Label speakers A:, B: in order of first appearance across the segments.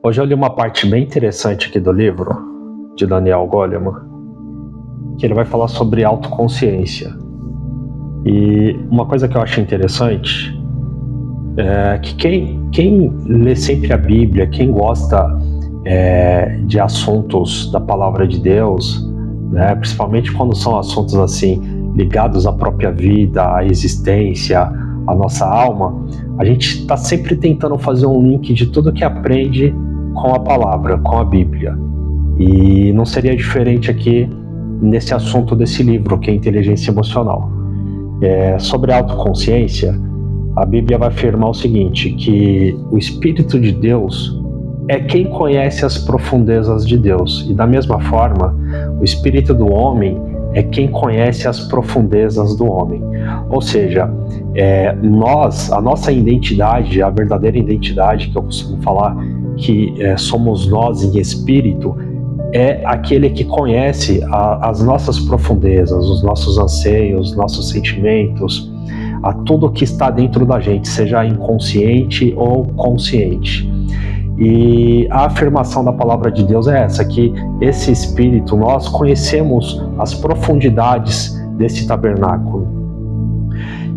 A: Hoje eu li uma parte bem interessante aqui do livro, de Daniel Goleman, que ele vai falar sobre autoconsciência. E uma coisa que eu acho interessante é que quem lê sempre a Bíblia, quem gosta de assuntos da palavra de Deus, né, principalmente quando são assuntos assim ligados à própria vida, à existência, à nossa alma, a gente está sempre tentando fazer um link de tudo que aprende com a palavra, com a Bíblia. E não seria diferente aqui nesse assunto desse livro, que é Inteligência Emocional. Sobre a autoconsciência, a Bíblia vai afirmar o seguinte, que o Espírito de Deus é quem conhece as profundezas de Deus. E da mesma forma, o Espírito do homem é quem conhece as profundezas do homem. Ou seja, a nossa identidade, a verdadeira identidade que eu costumo falar, que somos nós em espírito, é aquele que conhece as nossas profundezas, os nossos anseios, os nossos sentimentos, a tudo que está dentro da gente, seja inconsciente ou consciente. E a afirmação da palavra de Deus é essa, que esse Espírito, nós conhecemos as profundidades desse tabernáculo.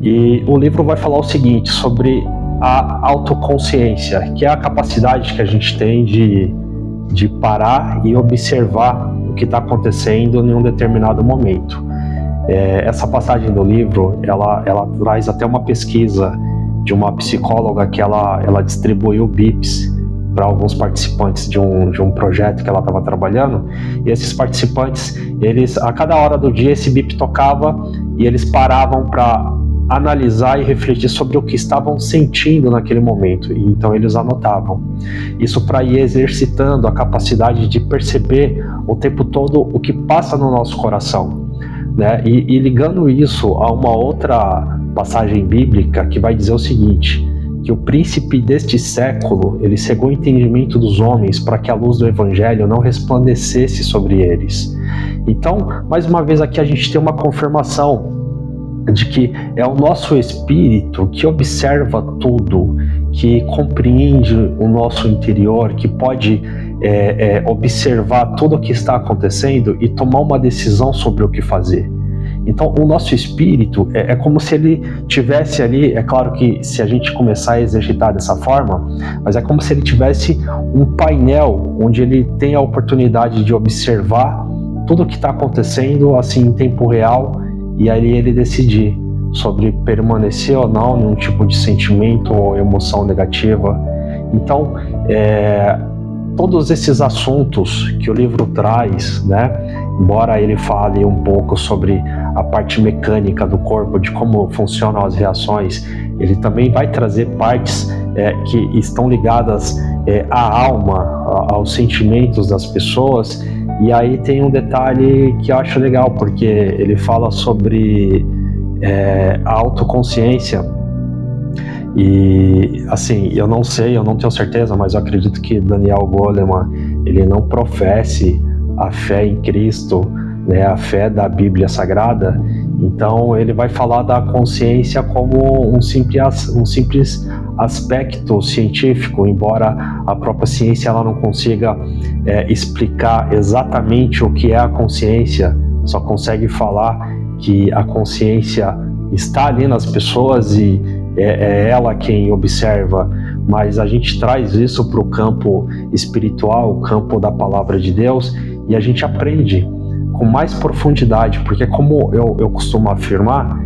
A: E o livro vai falar o seguinte, sobre a autoconsciência, que é a capacidade que a gente tem de parar e observar o que está acontecendo em um determinado momento. Essa passagem do livro, ela traz até uma pesquisa de uma psicóloga que ela distribuiu bips para alguns participantes de um projeto que ela estava trabalhando, e esses participantes, a cada hora do dia esse bip tocava e eles paravam para analisar e refletir sobre o que estavam sentindo naquele momento, e então eles anotavam. Isso para ir exercitando a capacidade de perceber o tempo todo o que passa no nosso coração, né? E ligando isso a uma outra passagem bíblica que vai dizer o seguinte, que o príncipe deste século, ele cegou o entendimento dos homens para que a luz do evangelho não resplandecesse sobre eles. Então, mais uma vez aqui a gente tem uma confirmação de que é o nosso espírito que observa tudo, que compreende o nosso interior, que pode observar tudo o que está acontecendo e tomar uma decisão sobre o que fazer. Então, o nosso espírito é como se ele tivesse ali, é claro que se a gente começar a exercitar dessa forma, mas é como se ele tivesse um painel onde ele tem a oportunidade de observar tudo o que está acontecendo assim em tempo real, e aí ele decidir sobre permanecer ou não em um tipo de sentimento ou emoção negativa. Então, todos esses assuntos que o livro traz, né, embora ele fale um pouco sobre a parte mecânica do corpo, de como funcionam as reações, ele também vai trazer partes que estão ligadas à alma, aos sentimentos das pessoas. E aí tem um detalhe que eu acho legal, porque ele fala sobre a autoconsciência. E assim, eu não sei, eu não tenho certeza, mas eu acredito que Daniel Goleman, ele não professe a fé em Cristo, né, a fé da Bíblia Sagrada. Então ele vai falar da consciência como um simples aspecto científico, embora a própria ciência ela não consiga explicar exatamente o que é a consciência, só consegue falar que a consciência está ali nas pessoas e é ela quem observa, mas a gente traz isso para o campo espiritual, o campo da palavra de Deus, e a gente aprende com mais profundidade, porque como eu costumo afirmar,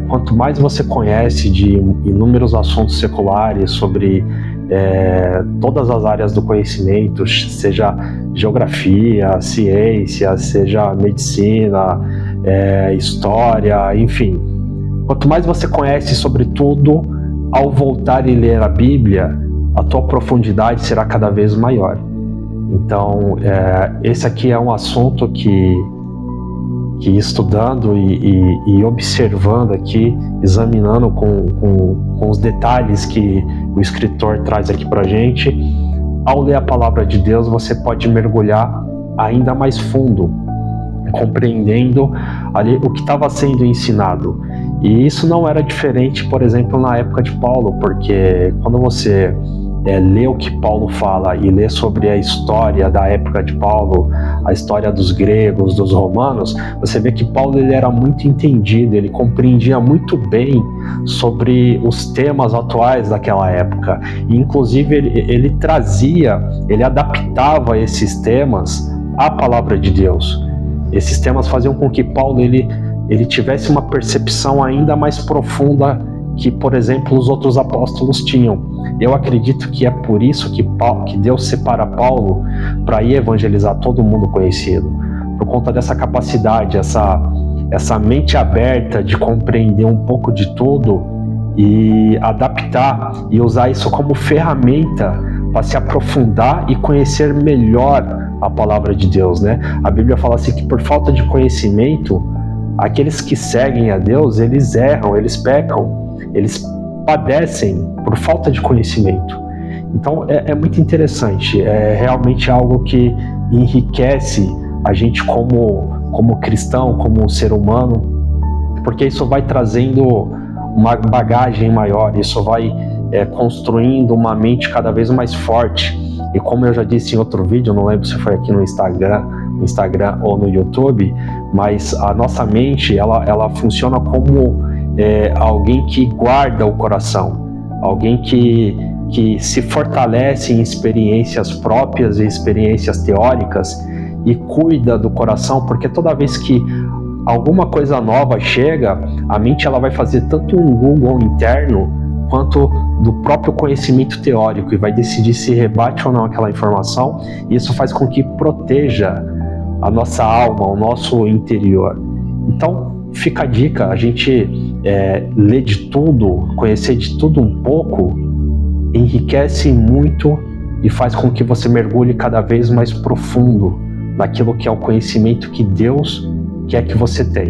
A: quanto mais você conhece de inúmeros assuntos seculares sobre todas as áreas do conhecimento, seja geografia, ciência, seja medicina, história, enfim, quanto mais você conhece sobre tudo, ao voltar e ler a Bíblia, a tua profundidade será cada vez maior. Então, esse aqui é um assunto que estudando e observando aqui, examinando com os detalhes que o escritor traz aqui pra gente, ao ler a palavra de Deus, você pode mergulhar ainda mais fundo, compreendendo ali o que estava sendo ensinado. E isso não era diferente, por exemplo, na época de Paulo, porque quando você ler o que Paulo fala e ler sobre a história da época de Paulo, a história dos gregos, dos romanos, você vê que Paulo ele era muito entendido, ele compreendia muito bem sobre os temas atuais daquela época. E, inclusive, ele adaptava esses temas à palavra de Deus. Esses temas faziam com que Paulo ele tivesse uma percepção ainda mais profunda que, por exemplo, os outros apóstolos tinham. Eu acredito que é por isso que Deus separa Paulo para ir evangelizar todo mundo conhecido, por conta dessa capacidade, essa mente aberta de compreender um pouco de tudo e adaptar e usar isso como ferramenta para se aprofundar e conhecer melhor a palavra de Deus, né? A Bíblia fala assim que por falta de conhecimento, aqueles que seguem a Deus, eles erram, eles pecam, eles padecem por falta de conhecimento. Então é muito interessante, é realmente algo que enriquece a gente como cristão, como ser humano, porque isso vai trazendo uma bagagem maior, isso vai construindo uma mente cada vez mais forte. E como eu já disse em outro vídeo, não lembro se foi aqui no Instagram ou no YouTube, mas a nossa mente ela funciona como alguém que guarda o coração, alguém que se fortalece em experiências próprias e experiências teóricas e cuida do coração, porque toda vez que alguma coisa nova chega, a mente ela vai fazer tanto um Google interno quanto do próprio conhecimento teórico e vai decidir se rebate ou não aquela informação, e isso faz com que proteja a nossa alma, o nosso interior. Então fica a dica, a gente ler de tudo, conhecer de tudo um pouco, enriquece muito e faz com que você mergulhe cada vez mais profundo naquilo que é o conhecimento que Deus quer que você tenha.